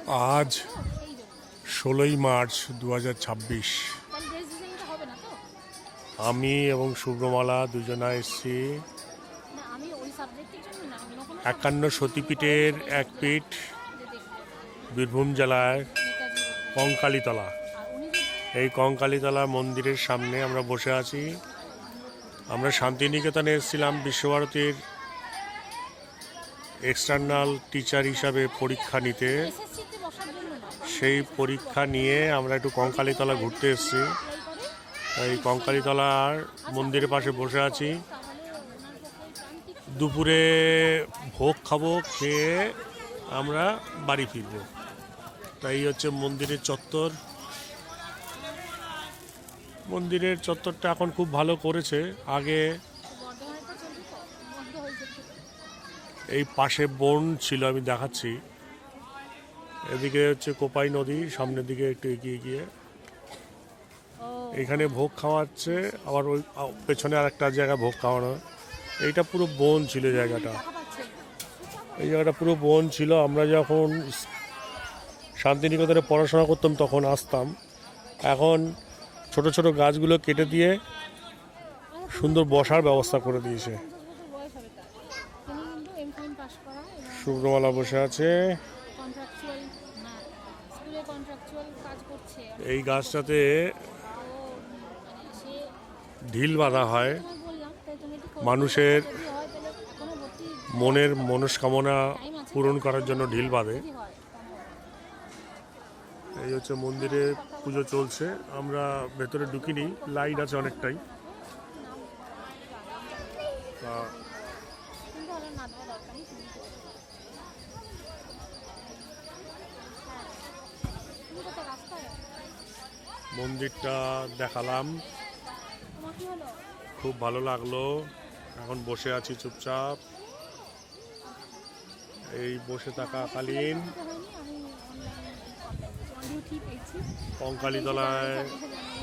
আজ 16ই মার্চ 2026। আমি এবং শুভ্রমালা দুজনা এসেছি 51 সতীপীঠের এক পীঠ বীরভূম জেলার কঙ্কালীতলা। এই কঙ্কালীতলা মন্দিরের সামনে আমরা বসে আছি। আমরা শান্তিনিকেতনে এসেছিলাম বিশ্বভারতীর এক্সটার্নাল টিচার হিসাবে পরীক্ষা নিতে। সেই পরীক্ষা নিয়ে আমরা একটু কঙ্কালীতলা ঘুরতে এসেছি। এই কঙ্কালীতলার মন্দিরের পাশে বসে আছি। দুপুরে ভোগ খাবো, খেয়ে আমরা বাড়ি ফিরব। তাই হচ্ছে মন্দিরের চত্বর। মন্দিরের চত্বরটা এখন খুব ভালো করেছে। আগে এই পাশে বন ছিল, আমি দেখাচ্ছি। এদিকে হচ্ছে কোপাই নদী, সামনের দিকে একটু এগিয়ে গিয়ে এখানে ভোগ খাওয়াচ্ছে। আবার ওই পেছনে আর একটা জায়গায় ভোগ খাওয়ানো। এইটা পুরো বন ছিল জায়গাটা। এই জায়গাটা পুরো বন ছিল। আমরা যখন শান্তিনিকেতনে পড়াশোনা করতাম তখন আসতাম। এখন ছোট ছোট গাছগুলো কেটে দিয়ে সুন্দর বসার ব্যবস্থা করে দিয়েছে। শুভ্রমালা বসে আছে। এই গাছটাতে ঢিল বাঁধা হয়। মানুষের মনের মনস্কামনা পূরণ করার জন্য ঢিল বাঁধে। এই হচ্ছে মন্দিরে পুজো চলছে। আমরা ভেতরে ঢুকিনি, লাইট আছে অনেকটাই। মন্দিরটা দেখালাম, খুব ভালো লাগলো। এখন বসে আছি চুপচাপ। এই বসে থাকাকালীন কঙ্কালীতলায়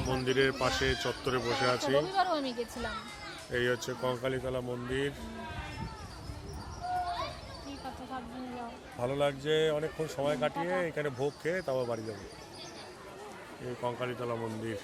মন্দিরের পাশে চত্বরে বসে আছি। এই হচ্ছে কঙ্কালীতলা মন্দির। ভালো লাগছে, অনেকক্ষণ সময় কাটিয়ে এখানে ভোগ খেয়ে তারপর বাড়ি যাবো। এই কঙ্কালীতলা মন্দির।